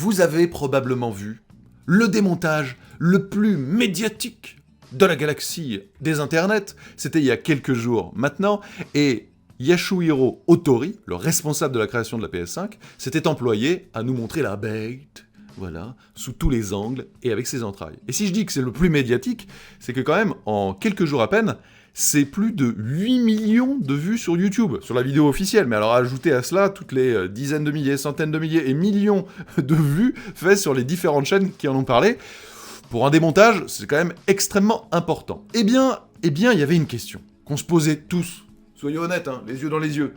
vous avez probablement vu le démontage le plus médiatique de la galaxie des internets. C'était il y a quelques jours maintenant, et Yasuhiro Otori, le responsable de la création de la PS5, s'était employé à nous montrer la bête, voilà, sous tous les angles et avec ses entrailles. Et si je dis que c'est le plus médiatique, c'est que quand même, en quelques jours à peine, c'est plus de 8 millions de vues sur YouTube, sur la vidéo officielle. Mais alors ajoutez à cela toutes les dizaines de milliers, centaines de milliers et millions de vues faites sur les différentes chaînes qui en ont parlé. Pour un démontage, c'est quand même extrêmement important. Eh bien, il y avait une question qu'on se posait tous. Soyons honnêtes, hein, les yeux dans les yeux.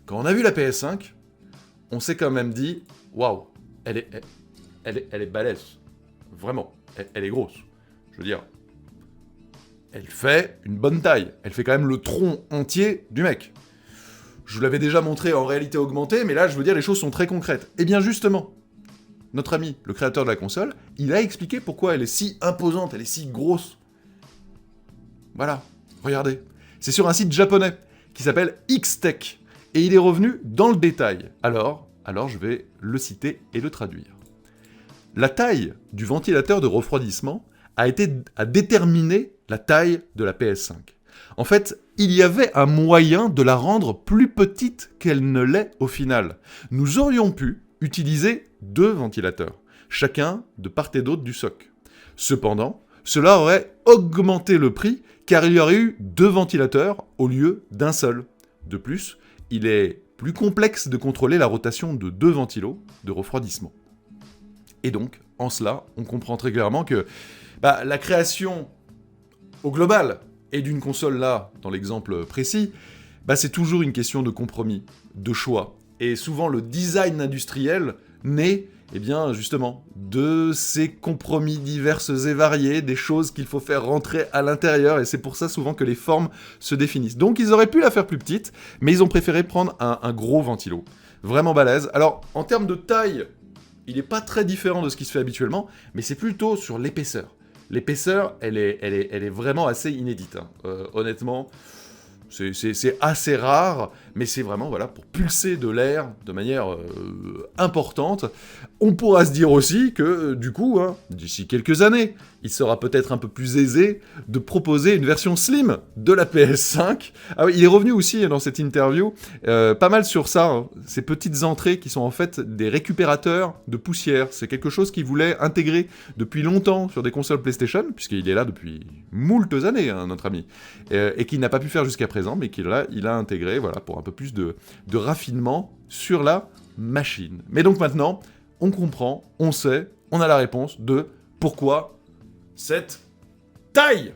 Quand on a vu la PS5, on s'est quand même dit, waouh, elle est balèze. Vraiment, elle est grosse. Je veux dire, elle fait une bonne taille. Elle fait quand même le tronc entier du mec. Je vous l'avais déjà montré en réalité augmentée, mais là, je veux dire, les choses sont très concrètes. Eh bien, justement, notre ami, le créateur de la console, il a expliqué pourquoi elle est si imposante, elle est si grosse. Voilà, regardez. C'est sur un site japonais qui s'appelle X-Tech. Et il est revenu dans le détail. Alors, je vais le citer et le traduire. La taille du ventilateur de refroidissement a déterminé la taille de la PS5. En fait, il y avait un moyen de la rendre plus petite qu'elle ne l'est au final. Nous aurions pu utiliser 2 ventilateurs, chacun de part et d'autre du soc. Cependant, cela aurait augmenté le prix car il y aurait eu 2 ventilateurs au lieu d'un seul. De plus, il est plus complexe de contrôler la rotation de 2 ventilos de refroidissement. Et donc, en cela, on comprend très clairement que la création au global et d'une console là, dans l'exemple précis, c'est toujours une question de compromis, de choix. Et souvent, le design industriel naît, justement, de ces compromis divers et variés, des choses qu'il faut faire rentrer à l'intérieur, et c'est pour ça souvent que les formes se définissent. Donc, ils auraient pu la faire plus petite, mais ils ont préféré prendre un gros ventilo. Vraiment balèze. Alors, en termes de taille, il n'est pas très différent de ce qui se fait habituellement, mais c'est plutôt sur l'épaisseur. L'épaisseur, elle est vraiment assez inédite. Hein. Honnêtement, c'est assez rare, mais c'est vraiment pour pulser de l'air de manière importante. On pourra se dire aussi que, du coup, d'ici quelques années, il sera peut-être un peu plus aisé de proposer une version slim de la PS5. Ah oui, il est revenu aussi dans cette interview pas mal sur ça, hein, ces petites entrées qui sont en fait des récupérateurs de poussière. C'est quelque chose qu'il voulait intégrer depuis longtemps sur des consoles PlayStation, puisqu'il est là depuis moultes années, hein, notre ami, et qu'il n'a pas pu faire jusqu'à présent, mais qu'il a intégré pour un peu plus de raffinement sur la machine. Mais donc maintenant, on comprend, on sait, on a la réponse de pourquoi cette taille